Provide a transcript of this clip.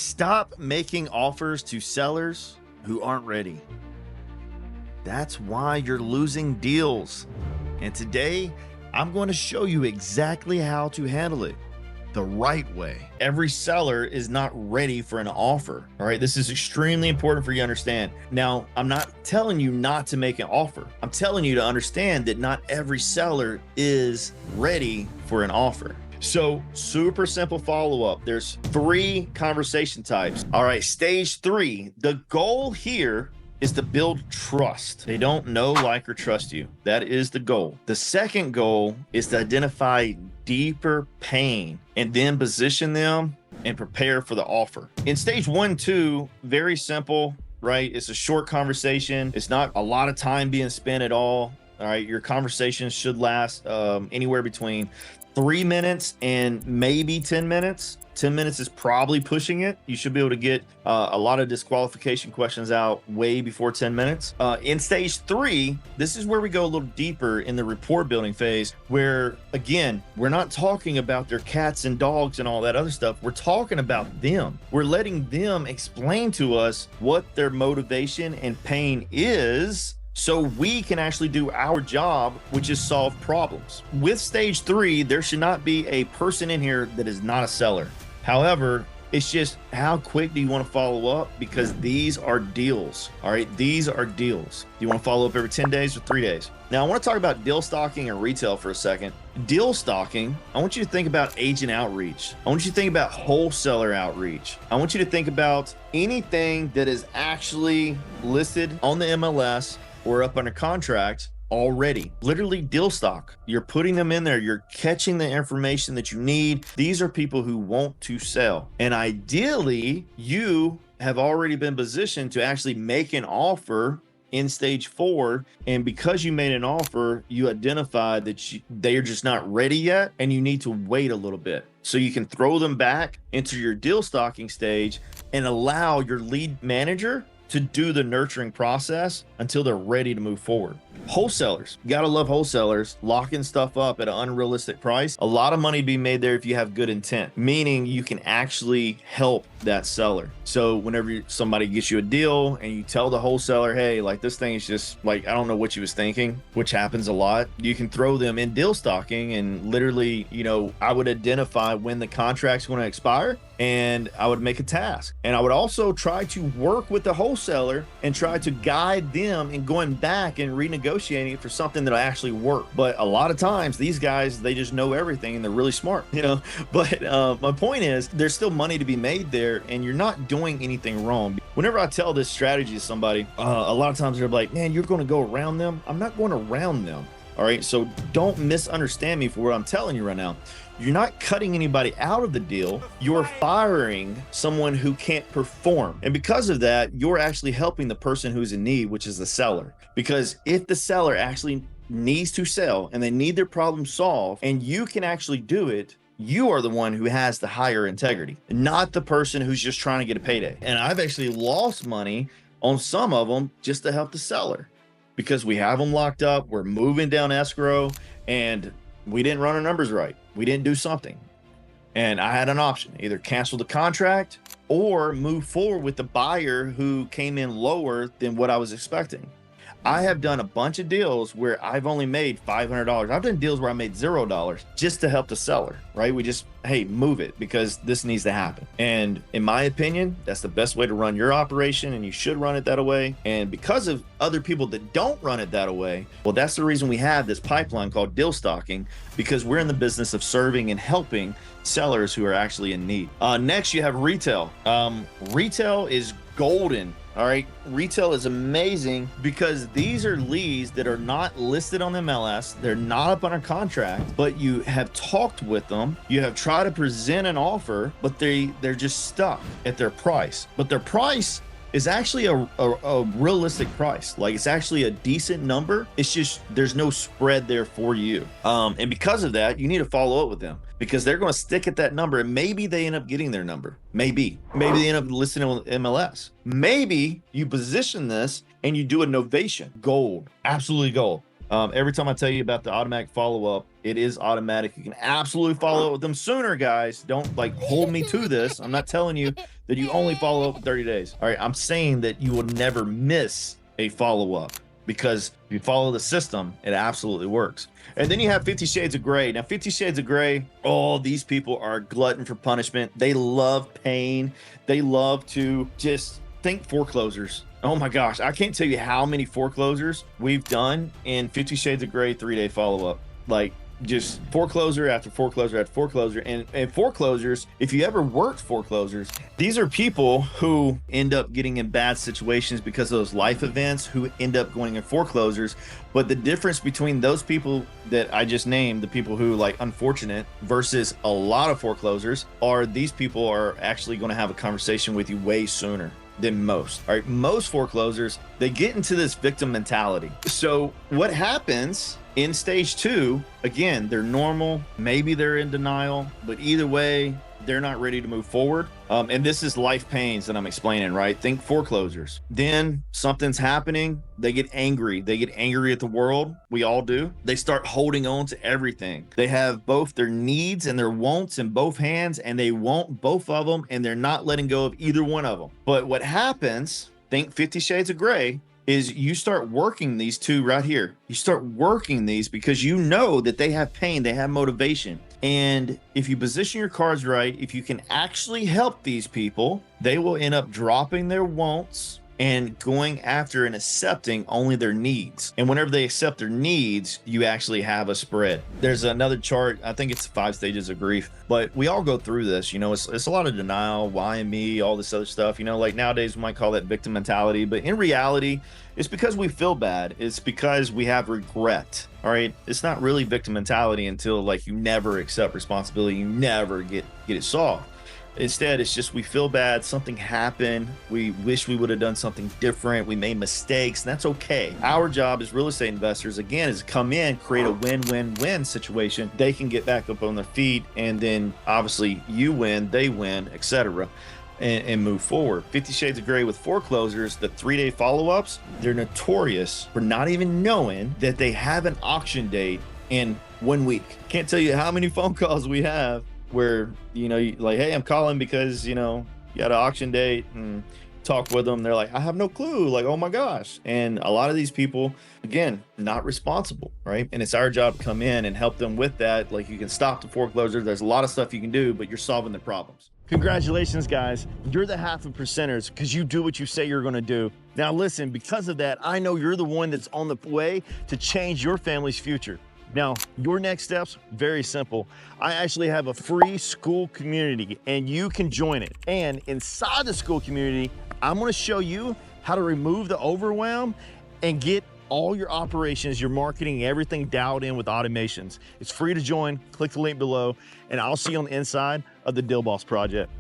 Stop making offers to sellers who aren't ready. That's why you're losing deals. And today, I'm going to show you exactly how to handle it the right way. Every seller is not ready for an offer. All right, this is extremely important for you to understand. Now, I'm not telling you not to make an offer. I'm telling you to understand that not every seller is ready for an offer. So super simple follow-up. There's 3 conversation types. All right, stage 3, the goal here is to build trust. They don't know, like, or trust you. That is the goal. The second goal is to identify deeper pain and then position them and prepare for the offer. In stage 1, 2, very simple, right? It's a short conversation. It's not a lot of time being spent at all. All right, your conversations should last anywhere between 3 minutes and maybe 10 minutes. 10 minutes is probably pushing it. You should be able to get a lot of disqualification questions out way before 10 minutes. In stage 3, this is where we go a little deeper in the rapport building phase, where, again, we're not talking about their cats and dogs and all that other stuff. We're talking about them. We're letting them explain to us what their motivation and pain is, so we can actually do our job, which is solve problems. With stage 3, there should not be a person in here that is not a seller. However, it's just how quick do you want to follow up? Because these are deals. All right, these are deals. Do you want to follow up every 10 days or 3 days? Now, I want to talk about deal stalking and retail for a second. Deal stalking, I want you to think about agent outreach. I want you to think about wholesaler outreach. I want you to think about anything that is actually listed on the MLS or up under contract already. Literally deal stock. You're putting them in there. You're catching the information that you need. These are people who want to sell. And ideally, you have already been positioned to actually make an offer in stage 4. And because you made an offer, you identified that they are just not ready yet and you need to wait a little bit. So you can throw them back into your deal stocking stage and allow your lead manager to do the nurturing process until they're ready to move forward. Wholesalers, you gotta love wholesalers, locking stuff up at an unrealistic price. A lot of money to be made there if you have good intent, meaning you can actually help that seller. So whenever somebody gets you a deal and you tell the wholesaler, hey, like, this thing is just like, I don't know what you was thinking, which happens a lot, you can throw them in deal stocking and literally, I would identify when the contract's going to expire and I would make a task. And I would also try to work with the wholesaler and try to guide them in going back and renegotiating it for something that'll actually work. But a lot of times these guys, they just know everything and they're really smart, but my point is there's still money to be made there and you're not doing anything wrong. Whenever I tell this strategy to somebody, a lot of times they're like, man, you're going to go around them. I'm not going around them. All right. So don't misunderstand me for what I'm telling you right now. You're not cutting anybody out of the deal. You're firing someone who can't perform. And because of that, you're actually helping the person who's in need, which is the seller. Because if the seller actually needs to sell and they need their problem solved and you can actually do it, you are the one who has the higher integrity, not the person who's just trying to get a payday. And I've actually lost money on some of them just to help the seller because we have them locked up. We're moving down escrow and we didn't run our numbers right. We didn't do something. And I had an option, either cancel the contract or move forward with the buyer who came in lower than what I was expecting. I have done a bunch of deals where I've only made $500. I've done deals where I made $0 just to help the seller, right? We just, hey, move it because this needs to happen. And in my opinion, that's the best way to run your operation and you should run it that way. And because of other people that don't run it that way, well, that's the reason we have this pipeline called deal stocking, because we're in the business of serving and helping sellers who are actually in need. Next, you have retail. Retail is golden. All right, retail is amazing because these are leads that are not listed on the MLS. They're not up on a contract, but you have talked with them. You have tried to present an offer, but they're just stuck at their price. But their price is actually a realistic price. Like, it's actually a decent number. It's just there's no spread there for you. And because of that, you need to follow up with them because they're going to stick at that number and maybe they end up getting their number. Maybe they end up listening on MLS. Maybe you position this and you do a novation. Gold, absolutely gold. Every time I tell you about the automatic follow-up, It is automatic. You can absolutely follow up with them sooner, guys. Don't like hold me to this. I'm not telling you that you only follow up in 30 days. All right, I'm saying that you will never miss a follow-up, because if you follow the system, it absolutely works. And then you have 50 Shades of Grey. Now, 50 Shades of Grey, oh, these people are a glutton for punishment. They love pain. They love to just think foreclosures. Oh my gosh, I can't tell you how many foreclosures we've done in 50 Shades of Grey 3-day follow-up. Like, just foreclosure after foreclosure after foreclosure. And foreclosures, if you ever worked foreclosures, these are people who end up getting in bad situations because of those life events, who end up going in foreclosures. But the difference between those people that I just named, the people who like unfortunate, versus a lot of foreclosures, are these people are actually going to have a conversation with you way sooner than most. All right, most foreclosures, they get into this victim mentality. So what happens in stage 2, again, they're normal, maybe they're in denial, but either way, they're not ready to move forward. And this is life pains that I'm explaining, right? Think foreclosures. Then something's happening. They get angry. They get angry at the world. We all do. They start holding on to everything. They have both their needs and their wants in both hands, and they want both of them, and they're not letting go of either one of them. But what happens, think 50 Shades of Grey, is you start working these two right here. You start working these because you know that they have pain, they have motivation. And if you position your cards right, if you can actually help these people, they will end up dropping their wants and going after and accepting only their needs. And whenever they accept their needs, you actually have a spread. There's another chart, I think it's 5 stages of grief, but we all go through this. You know, it's a lot of denial, why and me, all this other stuff. You know, like nowadays we might call that victim mentality, but in reality, it's because we feel bad. It's because we have regret. All right, it's not really victim mentality until like you never accept responsibility, you never get it solved. Instead, it's just we feel bad, something happened, we wish we would have done something different, we made mistakes, and that's okay. Our job as real estate investors, again, is to come in, create a win-win-win situation. They can get back up on their feet, and then obviously you win, they win, etc., and move forward. 50 Shades of Grey with foreclosures, the 3-day follow-ups, they're notorious for not even knowing that they have an auction date in 1 week. Can't tell you how many phone calls we have where, you know, like, hey, I'm calling because, you know, you got an auction date, and talk with them. They're like, I have no clue. Like, oh my gosh. And a lot of these people, again, not responsible, right? And it's our job to come in and help them with that. Like, you can stop the foreclosure. There's a lot of stuff you can do, but you're solving the problems. Congratulations, guys. You're the half of percenters because you do what you say you're going to do. Now, listen, because of that, I know you're the one that's on the way to change your family's future. Now, your next steps, very simple. I actually have a free school community and you can join it. And inside the school community, I'm gonna show you how to remove the overwhelm and get all your operations, your marketing, everything dialed in with automations. It's free to join. Click the link below and I'll see you on the inside of the Deal Boss Project.